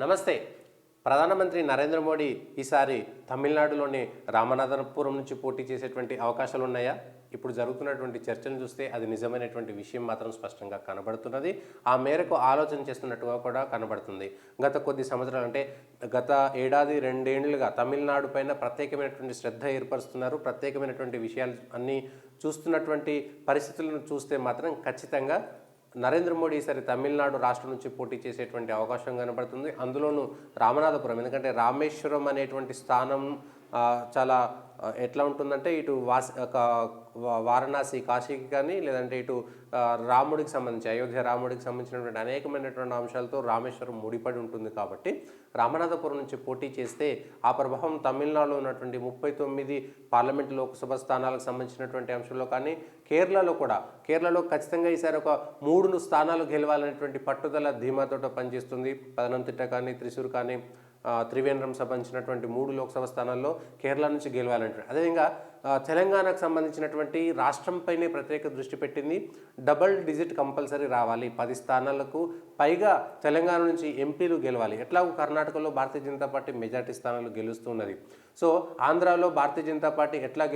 నమస్తే. ప్రధానమంత్రి నరేంద్ర మోడీ ఈసారి తమిళనాడులోని రామనాథపురం నుంచి పోటీ చేసేటువంటి అవకాశాలు ఉన్నాయా? ఇప్పుడు జరుగుతున్నటువంటి చర్చను చూస్తే అది నిజమైనటువంటి విషయం మాత్రం స్పష్టంగా కనబడుతున్నది. ఆ మేరకు ఆలోచన చేస్తున్నట్టుగా కూడా కనబడుతుంది. గత కొద్ది సంవత్సరాలు అంటే గత ఏడాది, రెండేళ్లుగా తమిళనాడు పైన ప్రత్యేకమైనటువంటి శ్రద్ధ ఏర్పరుస్తున్నారు. ప్రత్యేకమైనటువంటి విషయాలు అన్నీ చూస్తున్నటువంటి పరిస్థితులను చూస్తే మాత్రం ఖచ్చితంగా నరేంద్ర మోడీ ఈసారి తమిళనాడు రాష్ట్రం నుంచి పోటీ చేసేటువంటి అవకాశం కనబడుతుంది. అందులోనూ రామనాథపురం, ఎందుకంటే రామేశ్వరం అనేటువంటి స్థానం చాలా ఎట్లా ఉంటుందంటే ఇటు వారణాసి కాశీకి కానీ లేదంటే ఇటు రాముడికి సంబంధించి అయోధ్య రాముడికి సంబంధించినటువంటి అనేకమైనటువంటి అంశాలతో రామేశ్వరం ముడిపడి ఉంటుంది. కాబట్టి రామనాథపురం నుంచి పోటీ చేస్తే ఆ ప్రభావం తమిళనాడులో ఉన్నటువంటి 39 పార్లమెంటు లోక్సభ స్థానాలకు సంబంధించినటువంటి అంశంలో కానీ కేరళలో ఖచ్చితంగా ఈసారి ఒక 3 స్థానాలు గెలవాలనేటువంటి పట్టుదల ధీమాతోట పనిచేస్తుంది. పదనంతిట్ట కానీ త్రిశూర్ కానీ త్రివేంద్రం సంబంధించినటువంటి 3 లోక్సభ స్థానాల్లో కేరళ నుంచి గెలవాలంటారు. అదేవిధంగా తెలంగాణకు సంబంధించినటువంటి రాష్ట్రంపైనే ప్రత్యేక దృష్టి పెట్టింది. డబుల్ డిజిట్ కంపల్సరీ రావాలి, 10 స్థానాలకు పైగా తెలంగాణ నుంచి ఎంపీలు గెలవాలి. ఎట్లాగో కర్ణాటకలో భారతీయ జనతా పార్టీ మెజార్టీ స్థానాలు గెలుస్తున్నది. సో ఆంధ్రాలో భారతీయ జనతా పార్టీ ఎట్లా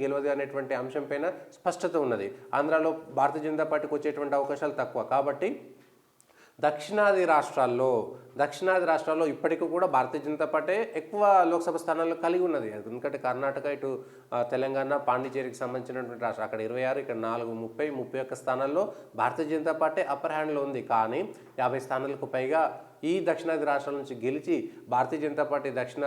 గెలవదు అనేటువంటి అంశంపైన స్పష్టత ఉన్నది. ఆంధ్రాలో భారతీయ జనతా పార్టీకి వచ్చేటువంటి అవకాశాలు తక్కువ. కాబట్టి దక్షిణాది రాష్ట్రాల్లో ఇప్పటికీ కూడా భారతీయ జనతా పార్టీ ఎక్కువ లోక్సభ స్థానాల్లో కలిగి ఉన్నది. ఎందుకంటే కర్ణాటక, ఇటు తెలంగాణ, పాండిచేరికి సంబంధించినటువంటి రాష్ట్రం అక్కడ 26, ఇక్కడ 4, 30, 31 స్థానాల్లో భారతీయ జనతా పార్టీ అప్పర్ హ్యాండ్లో ఉంది. కానీ 50 స్థానాలకు పైగా ఈ దక్షిణాది రాష్ట్రాల నుంచి గెలిచి భారతీయ జనతా పార్టీ దక్షిణ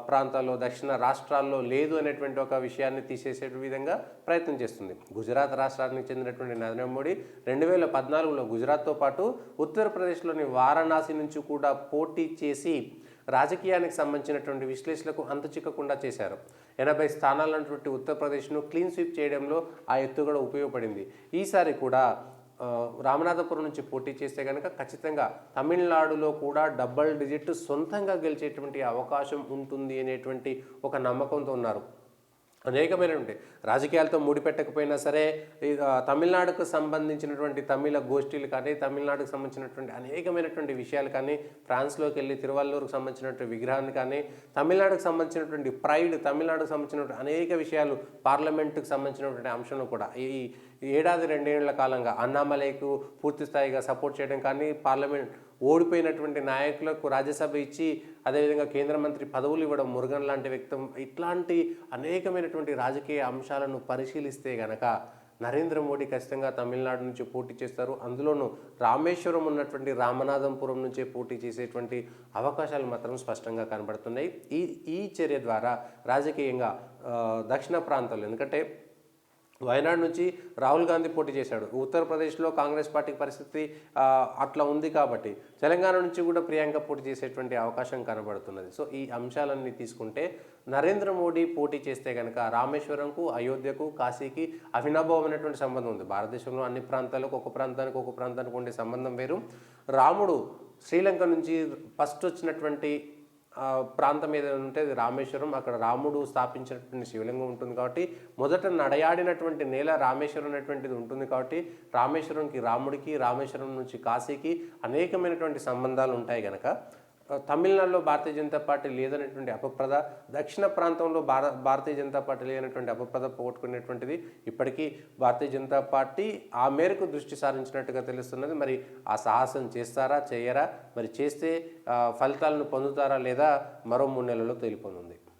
ప్రాంతాల్లో, దక్షిణ రాష్ట్రాల్లో లేదు అనేటువంటి ఒక విషయాన్ని తీసేసే విధంగా ప్రయత్నం చేస్తుంది. గుజరాత్ రాష్ట్రానికి చెందినటువంటి నరేంద్ర మోడీ 2014లో గుజరాత్తో పాటు ఉత్తరప్రదేశ్లోని వారణాసి నుంచి కూడా పోటీ చేసి రాజకీయానికి సంబంధించినటువంటి విశ్లేషణలకు అంతు చిక్కకుండా చేశారు. 80 స్థానాలన్నటువంటి ఉత్తరప్రదేశ్ను క్లీన్ స్వీప్ చేయడంలో ఆ ఎత్తుగడ ఉపయోగపడింది. ఈసారి కూడా రామనాథపురం నుంచి పోటీ చేస్తే కనుక ఖచ్చితంగా తమిళనాడులో కూడా డబుల్ డిజిట్ సొంతంగా గెలిచేటువంటి అవకాశం ఉంటుంది అనేటువంటి ఒక నమ్మకంతో ఉన్నారు. అనేకమైనటువంటి రాజకీయాలతో ముడిపెట్టకపోయినా సరే తమిళనాడుకు సంబంధించినటువంటి తమిళ గోష్ఠీలు కానీ, తమిళనాడుకు సంబంధించినటువంటి అనేకమైనటువంటి విషయాలు కానీ, ఫ్రాన్స్లోకి వెళ్ళి తిరువల్లూరుకు సంబంధించినటువంటి విగ్రహాన్ని కానీ, తమిళనాడుకు సంబంధించినటువంటి ప్రైడ్, తమిళనాడుకు సంబంధించినటువంటి అనేక విషయాలు, పార్లమెంటుకు సంబంధించినటువంటి అంశం కూడా ఈ ఏడాది, రెండేళ్ల కాలంగా అన్నామలైకు పూర్తి స్థాయిగా సపోర్ట్ చేయడం కానీ, పార్లమెంట్ ఓడిపోయినటువంటి నాయకులకు రాజ్యసభ ఇచ్చి అదేవిధంగా కేంద్ర మంత్రి పదవులు ఇవ్వడం, మురుగన్ లాంటి వ్యక్తం, ఇట్లాంటి అనేకమైనటువంటి రాజకీయ అంశాలను పరిశీలిస్తే గనక నరేంద్ర మోడీ ఖచ్చితంగా తమిళనాడు నుంచి పోటీ చేస్తారు. అందులోనూ రామేశ్వరం ఉన్నటువంటి రామనాథపురం నుంచే పోటీ చేసేటువంటి అవకాశాలు మాత్రం స్పష్టంగా కనబడుతున్నాయి. ఈ చర్య ద్వారా రాజకీయంగా దక్షిణ ప్రాంతాల్లో, ఎందుకంటే వయనాడు నుంచి రాహుల్ గాంధీ పోటీ చేశాడు, ఉత్తరప్రదేశ్లో కాంగ్రెస్ పార్టీ పరిస్థితి అట్లా ఉంది. కాబట్టి తెలంగాణ నుంచి కూడా ప్రియాంక పోటీ చేసేటువంటి అవకాశం కనబడుతున్నది. సో ఈ అంశాలన్నీ తీసుకుంటే నరేంద్ర మోడీ పోటీ చేస్తే కనుక రామేశ్వరంకు, అయోధ్యకు, కాశీకి అవినాభావమైనటువంటి సంబంధం ఉంది. భారతదేశంలో అన్ని ప్రాంతాలకు ఒక ప్రాంతానికి ఉండే సంబంధం వేరు. రాముడు శ్రీలంక నుంచి ఫస్ట్ వచ్చినటువంటి ప్రాంతం ఏదైనా ఉంటే అది రామేశ్వరం. అక్కడ రాముడు స్థాపించినటువంటి శివలింగం ఉంటుంది. కాబట్టి మొదట నడయాడినటువంటి నేల రామేశ్వరం అనేటువంటిది ఉంటుంది. కాబట్టి రామేశ్వరంకి, రాముడికి, రామేశ్వరం నుంచి కాశీకి అనేకమైనటువంటి సంబంధాలు ఉంటాయి కనుక తమిళనాడులో భారతీయ జనతా పార్టీ లేదనేటువంటి అపప్రద, దక్షిణ ప్రాంతంలో భారతీయ జనతా పార్టీ లేనటువంటి అపప్రద పోగొట్టుకునేటువంటిది ఇప్పటికీ భారతీయ జనతా పార్టీ ఆ మేరకు దృష్టి సారించినట్టుగా తెలుస్తున్నది. మరి ఆ సాహసం చేస్తారా, చేయరా, మరి చేస్తే ఫలితాలను పొందుతారా లేదా మరో 3 నెలల్లో తేలిపోనుంది.